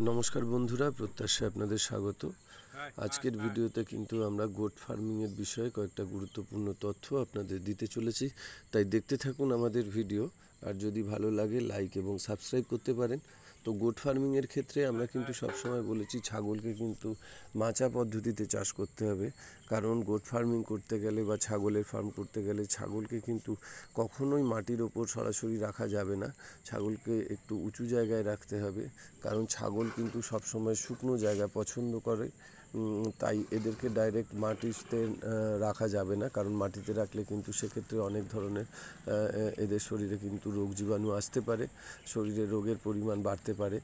নমস্কার বন্ধুরা, প্রত্যাশায় আপনাদের স্বাগত। আজকের ভিডিওতে কিন্তু আমরা গোট ফার্মিংয়ের বিষয়ে কয়েকটা গুরুত্বপূর্ণ তথ্য আপনাদের দিতে চলেছি, তাই দেখতে থাকুন আমাদের ভিডিও। আর যদি ভালো লাগে লাইক এবং সাবস্ক্রাইব করতে পারেন। তো গোট ফার্মিংয়ের ক্ষেত্রে আমরা কিন্তু সবসময় বলেছি ছাগলকে কিন্তু মাচা পদ্ধতিতে চাষ করতে হবে, কারণ গোট ফার্মিং করতে গেলে বা ছাগলের ফার্ম করতে গেলে ছাগলকে কিন্তু কখনোই মাটির ওপর সরাসরি রাখা যাবে না। ছাগলকে একটু উঁচু জায়গায় রাখতে হবে, কারণ ছাগল কিন্তু সবসময় শুকনো জায়গা পছন্দ করে। তাই এদেরকে ডাইরেক্ট মাটিতে রাখা যাবে না, কারণ মাটিতে রাখলে কিন্তু সেক্ষেত্রে অনেক ধরনের এদের শরীরে কিন্তু রোগ জীবাণু আসতে পারে, শরীরে রোগের পরিমাণ বাড়তে পারে।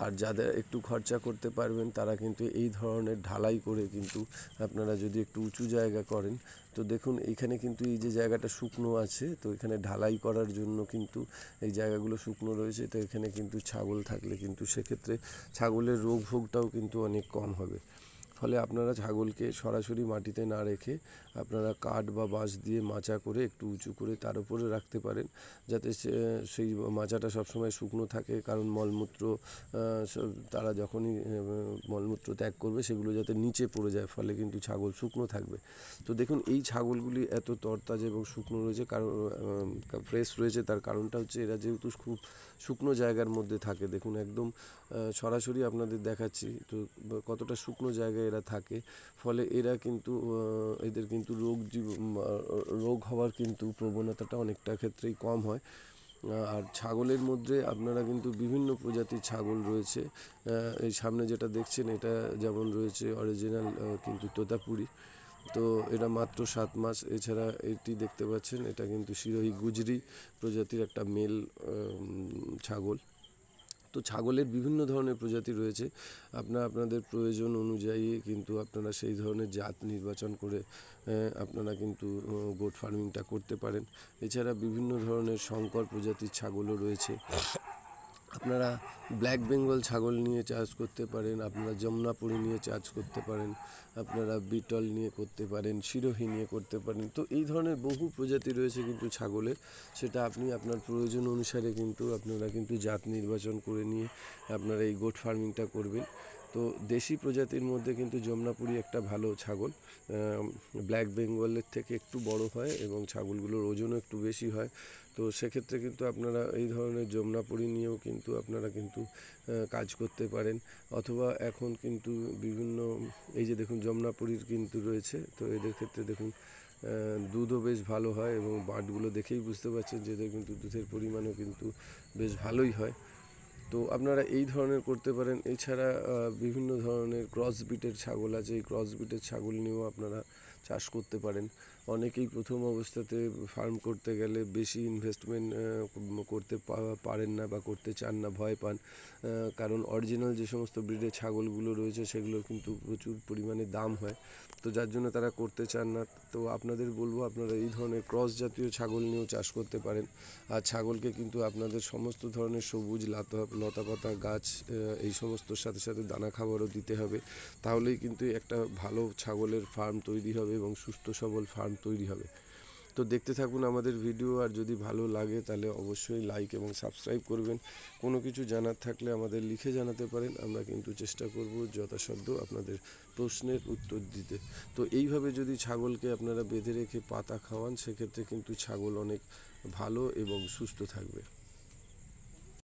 আর যাদের একটু খরচা করতে পারবেন তারা কিন্তু এই ধরনের ঢালাই করে কিন্তু আপনারা যদি একটু উঁচু জায়গা করেন, তো দেখুন এইখানে কিন্তু এই যে জায়গাটা শুকনো আছে, তো এখানে ঢালাই করার জন্য কিন্তু এই জায়গাগুলো শুকনো রয়েছে, তো এখানে কিন্তু ছাগল থাকলে কিন্তু সেক্ষেত্রে ছাগলের রোগ ভোগটাও কিন্তু অনেক কম হবে। ফলে আপনারা ছাগলকে সরাসরি মাটিতে না রেখে আপনারা কাঠ বা বাঁশ দিয়ে মাচা করে একটু উঁচু করে তার উপরে রাখতে পারেন, যাতে সেই মাচাটা সবসময় শুকনো থাকে। কারণ মলমূত্র তারা যখনই মলমূত্র ত্যাগ করবে সেগুলো যাতে নিচে পড়ে যায়, ফলে কিন্তু ছাগল শুকনো থাকবে। তো দেখুন এই ছাগলগুলি এত তরতাজা এবং শুকনো রয়েছে, কারণ ফ্রেশ রয়েছে, তার কারণটা হচ্ছে এরা যেহেতু খুব শুকনো জায়গার মধ্যে থাকে। দেখুন একদম সরাসরি আপনাদের দেখাচ্ছি তো কতটা শুকনো জায়গায় এরা থাকে, ফলে এরা কিন্তু এদের কিন্তু রোগ হওয়ার কিন্তু প্রবণতাটা অনেকটা ক্ষেত্রেই কম হয়। আর ছাগলের মধ্যে আপনারা কিন্তু বিভিন্ন প্রজাতির ছাগল রয়েছে। এই সামনে যেটা দেখছেন এটা যেমন রয়েছে অরিজিনাল কিন্তু তোতাপুরি, তো এটা মাত্র 7 মাস। এছাড়া এটি দেখতে পাচ্ছেন, এটা কিন্তু সিরোহি গুজরি প্রজাতির একটা মেল ছাগল। তো ছাগলের বিভিন্ন ধরনের প্রজাতি রয়েছে, আপনাদের প্রয়োজন অনুযায়ী কিন্তু আপনারা সেই ধরনের জাত নির্বাচন করে আপনারা কিন্তু গোট ফার্মিংটা করতে পারেন। এছাড়া বিভিন্ন ধরনের সংকর প্রজাতির ছাগলও রয়েছে। আপনারা ব্ল্যাক বেঙ্গল ছাগল নিয়ে চাষ করতে পারেন, আপনারা যমুনাপুরি নিয়ে চাষ করতে পারেন, আপনারা বিটল নিয়ে করতে পারেন, সিরোহি নিয়ে করতে পারেন। তো এই ধরনের বহু প্রজাতি রয়েছে কিন্তু ছাগলের, সেটা আপনি আপনার প্রয়োজন অনুসারে কিন্তু আপনারা কিন্তু জাত নির্বাচন করে নিয়ে আপনারা এই গোট ফার্মিংটা করবেন। তো দেশি প্রজাতির মধ্যে কিন্তু যমুনাপুরি একটা ভালো ছাগল, ব্ল্যাক বেঙ্গলের থেকে একটু বড় হয় এবং ছাগলগুলোর ওজনও একটু বেশি হয়। তো সেক্ষেত্রে কিন্তু আপনারা এই ধরনের যমুনাপুরি নিয়েও কিন্তু আপনারা কিন্তু কাজ করতে পারেন। অথবা এখন কিন্তু বিভিন্ন এই যে দেখুন যমুনাপুরীর কিন্তু রয়েছে, তো এদের ক্ষেত্রে দেখুন দুধও বেশ ভালো হয় এবং বাটগুলো দেখেই বুঝতে পারছেন যে এদের কিন্তু দুধের পরিমাণও কিন্তু বেশ ভালোই হয়। তো আপনারা এই ধরনের করতে পারেন। এছাড়া বিভিন্ন ধরনের ক্রস বিটের ছাগল আছে, এই ক্রস বিটের ছাগল নিয়েও আপনারা চাষ করতে পারেন। অনেকেই প্রথম অবস্থাতে ফার্ম করতে গেলে বেশি ইনভেস্টমেন্ট করতে পারেন না বা করতে চান না, ভয় পান, কারণ অরিজিনাল যে সমস্ত ব্রিডের ছাগলগুলো রয়েছে সেগুলোর কিন্তু প্রচুর পরিমাণে দাম হয়, তো যার জন্য তারা করতে চান না। তো আপনাদের বলবো আপনারা এই ধরনের ক্রস জাতীয় ছাগল নিয়েও চাষ করতে পারেন। আর ছাগলকে কিন্তু আপনাদের সমস্ত ধরনের সবুজ লতাপাতা গাছ এই সমস্তর সাথে সাথে দানা খাবারও দিতে হবে, তাহলেই কিন্তু একটা ভালো ছাগলের ফার্ম তৈরি হবে এবং সুস্থ সবল ফার্ম তৈরি হবে। তো দেখতে থাকুন আমাদের ভিডিও, আর যদি ভালো লাগে তাহলে অবশ্যই লাইক এবং সাবস্ক্রাইব করবেন। কোনো কিছু জানার থাকলে আমাদের লিখে জানাতে পারেন, আমরা কিন্তু চেষ্টা করব যথাসাধ্য আপনাদের প্রশ্নের উত্তর দিতে। তো এইভাবে যদি ছাগলকে আপনারা বেঁধে রেখে পাতা খাওয়ান, সেক্ষেত্রে কিন্তু ছাগল অনেক ভালো এবং সুস্থ থাকবে।